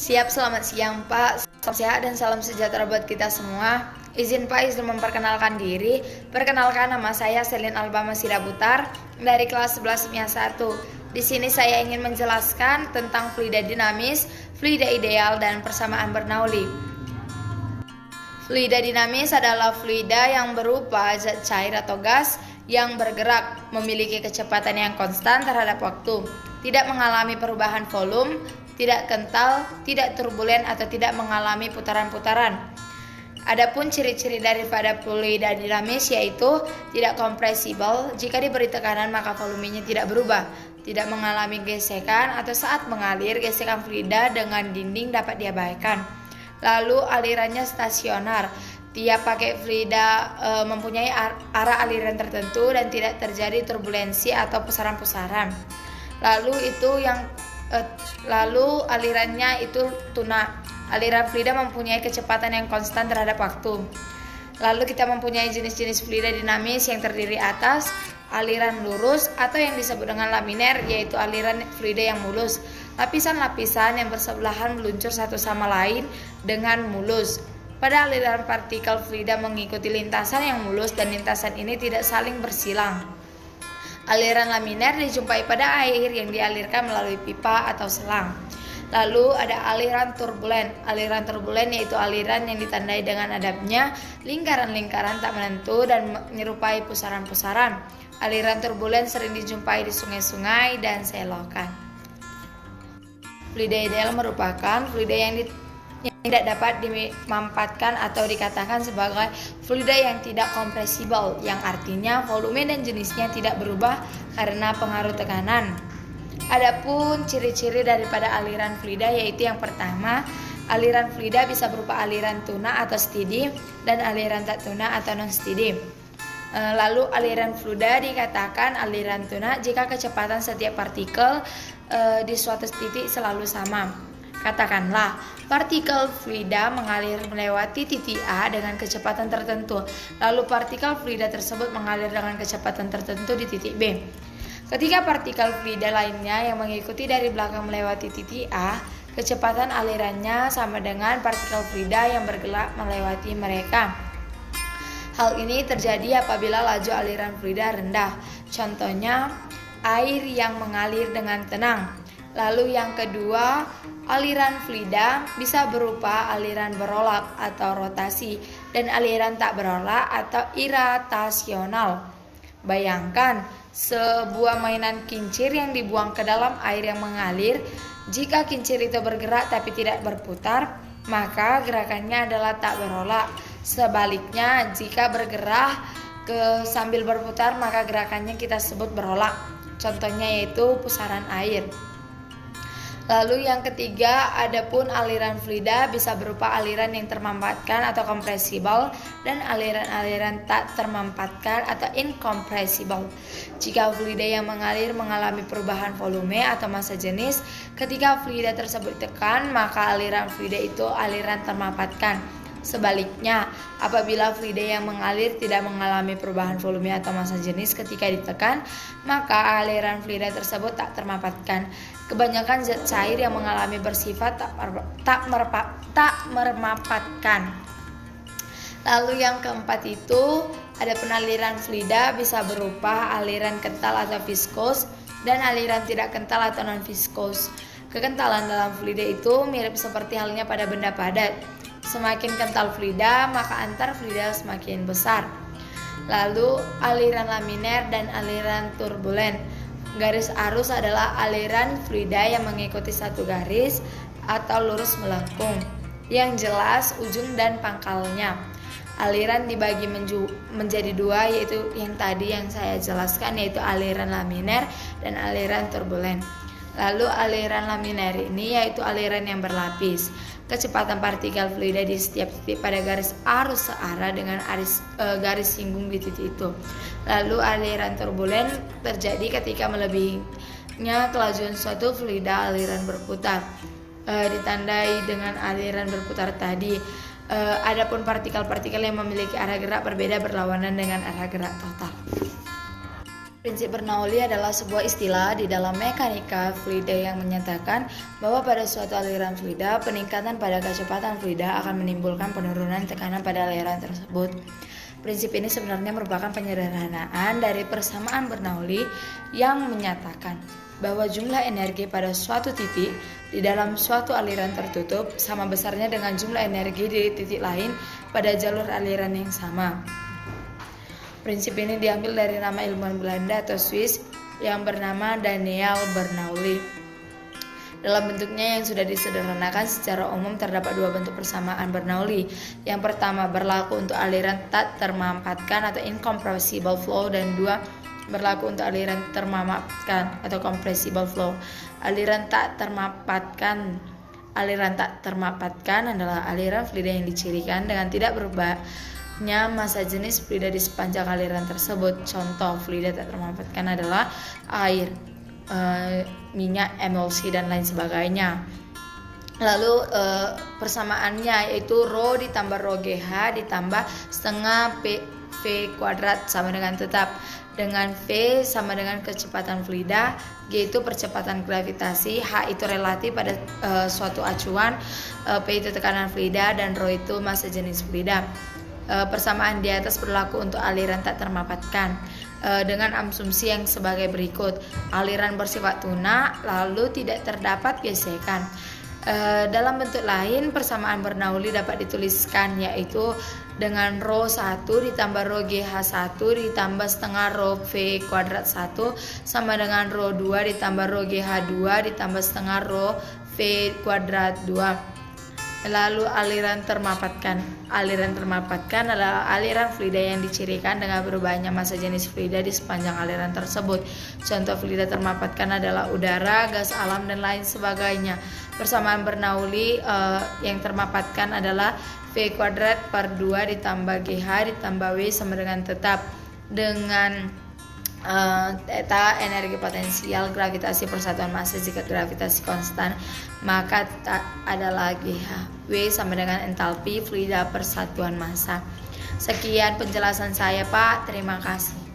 Siap, selamat siang Pak. Salam sehat dan salam sejahtera buat kita semua. Izin Pak, izin memperkenalkan diri. Perkenalkan, nama saya Selin Albama Sidaputar dari kelas 11 MIA 1. Di sini saya ingin menjelaskan tentang fluida dinamis, fluida ideal, dan persamaan Bernoulli. Fluida dinamis adalah fluida yang berupa zat cair atau gas yang bergerak, memiliki kecepatan yang konstan terhadap waktu, tidak mengalami perubahan volume, tidak kental, tidak turbulen, atau tidak mengalami putaran-putaran. Adapun ciri-ciri daripada fluida dinamis yaitu tidak kompresibel, jika diberi tekanan maka volumenya tidak berubah, tidak mengalami gesekan atau saat mengalir gesekan fluida dengan dinding dapat diabaikan. Lalu alirannya stasionar, tiap pakai fluida mempunyai arah aliran tertentu dan tidak terjadi turbulensi atau pusaran-pusaran. Lalu alirannya itu tuna. Aliran fluida mempunyai kecepatan yang konstan terhadap waktu. Lalu kita mempunyai jenis-jenis fluida dinamis yang terdiri atas aliran lurus atau yang disebut dengan laminer, yaitu aliran fluida yang mulus. Lapisan-lapisan yang bersebelahan meluncur satu sama lain dengan mulus. Pada aliran partikel fluida mengikuti lintasan yang mulus dan lintasan ini tidak saling bersilang. Aliran laminer dijumpai pada air yang dialirkan melalui pipa atau selang. Lalu ada aliran turbulen. Aliran turbulen yaitu aliran yang ditandai dengan adanya lingkaran-lingkaran tak menentu dan menyerupai pusaran-pusaran. Aliran turbulen sering dijumpai di sungai-sungai dan selokan. Fluida ideal merupakan fluida yang tidak dapat dimampatkan atau dikatakan sebagai fluida yang tidak kompresibel, yang artinya volume dan jenisnya tidak berubah karena pengaruh tekanan. Adapun ciri-ciri daripada aliran fluida yaitu yang pertama, aliran fluida bisa berupa aliran tuna atau steady dan aliran tak tuna atau non steady. Lalu aliran fluida dikatakan aliran tuna jika kecepatan setiap partikel di suatu titik selalu sama. Katakanlah, partikel fluida mengalir melewati titik A dengan kecepatan tertentu, lalu partikel fluida tersebut mengalir dengan kecepatan tertentu di titik B. Ketika partikel fluida lainnya yang mengikuti dari belakang melewati titik A, kecepatan alirannya sama dengan partikel fluida yang bergerak melewati mereka. Hal ini terjadi apabila laju aliran fluida rendah, contohnya air yang mengalir dengan tenang. Lalu yang kedua, aliran fluida bisa berupa aliran berolak atau rotasi dan aliran tak berolak atau iratasional. Bayangkan sebuah mainan kincir yang dibuang ke dalam air yang mengalir. Jika kincir itu bergerak tapi tidak berputar, maka gerakannya adalah tak berolak. Sebaliknya, jika bergerak sambil berputar, maka gerakannya kita sebut berolak. Contohnya yaitu pusaran air. Lalu yang ketiga, adapun aliran fluida bisa berupa aliran yang termampatkan atau kompresibel dan aliran-aliran tak termampatkan atau incompressible. Jika fluida yang mengalir mengalami perubahan volume atau massa jenis, ketika fluida tersebut ditekan, maka aliran fluida itu aliran termampatkan. Sebaliknya, apabila fluida yang mengalir tidak mengalami perubahan volume atau massa jenis ketika ditekan, maka aliran fluida tersebut tak termampatkan. Kebanyakan zat cair yang mengalami bersifat tak mermampatkan. Lalu yang keempat itu, ada penaliran fluida bisa berupa aliran kental atau viskos dan aliran tidak kental atau non viskos. Kekentalan dalam fluida itu mirip seperti halnya pada benda padat. Semakin kental fluida, maka antar fluida semakin besar. Lalu aliran laminer dan aliran turbulen. Garis arus adalah aliran fluida yang mengikuti satu garis atau lurus melengkung, yang jelas ujung dan pangkalnya. Aliran dibagi menjadi dua, yaitu yang tadi yang saya jelaskan, yaitu aliran laminer dan aliran turbulen. Lalu aliran laminer ini yaitu aliran yang berlapis. Kecepatan partikel fluida di setiap titik pada garis arus searah dengan garis singgung di titik itu. Lalu aliran turbulen terjadi ketika melebihinya kelajuan suatu fluida aliran berputar. Ditandai dengan aliran berputar tadi. Adapun partikel-partikel yang memiliki arah gerak berbeda berlawanan dengan arah gerak total. Prinsip Bernoulli adalah sebuah istilah di dalam mekanika fluida yang menyatakan bahwa pada suatu aliran fluida, peningkatan pada kecepatan fluida akan menimbulkan penurunan tekanan pada aliran tersebut. Prinsip ini sebenarnya merupakan penyederhanaan dari persamaan Bernoulli yang menyatakan bahwa jumlah energi pada suatu titik di dalam suatu aliran tertutup sama besarnya dengan jumlah energi di titik lain pada jalur aliran yang sama. Prinsip ini diambil dari nama ilmuwan Belanda atau Swiss yang bernama Daniel Bernoulli. Dalam bentuknya yang sudah disederhanakan, secara umum terdapat dua bentuk persamaan Bernoulli. Yang pertama berlaku untuk aliran tak termampatkan atau incompressible flow, dan dua berlaku untuk aliran termampatkan atau compressible flow. Aliran tak termampatkan adalah aliran fluida yang dicirikan dengan tidak berubahnya massa jenis fluida di sepanjang aliran tersebut. Contoh fluida tak termampatkan adalah air, minyak, emulsi, dan lain sebagainya. Lalu persamaannya yaitu rho ditambah rho GH ditambah setengah V kuadrat sama dengan tetap, dengan V sama dengan kecepatan fluida, G itu percepatan gravitasi, H itu relatif pada suatu acuan, P itu tekanan fluida, dan rho itu massa jenis fluida. Persamaan di atas berlaku untuk aliran tak termampatkan dengan asumsi yang sebagai berikut. Aliran bersifat tuna lalu tidak terdapat gesekan. Dalam bentuk lain, persamaan Bernoulli dapat dituliskan yaitu dengan rho 1 ditambah rho GH1 ditambah setengah rho V kuadrat 1 sama dengan rho 2 ditambah rho GH2 ditambah setengah rho V kuadrat 2. Lalu aliran termampatkan adalah aliran fluida yang dicirikan dengan berubahnya massa jenis fluida di sepanjang aliran tersebut. Contoh fluida termampatkan adalah udara, gas alam, dan lain sebagainya. Persamaan Bernoulli yang termampatkan adalah V kuadrat per 2 ditambah GH ditambah W sama dengan tetap, dengan theta energi potensial gravitasi persatuan massa. Jika gravitasi konstan, maka theta adalah GH. W sama dengan entalpi fluida persatuan massa. Sekian penjelasan saya, Pak. Terima kasih.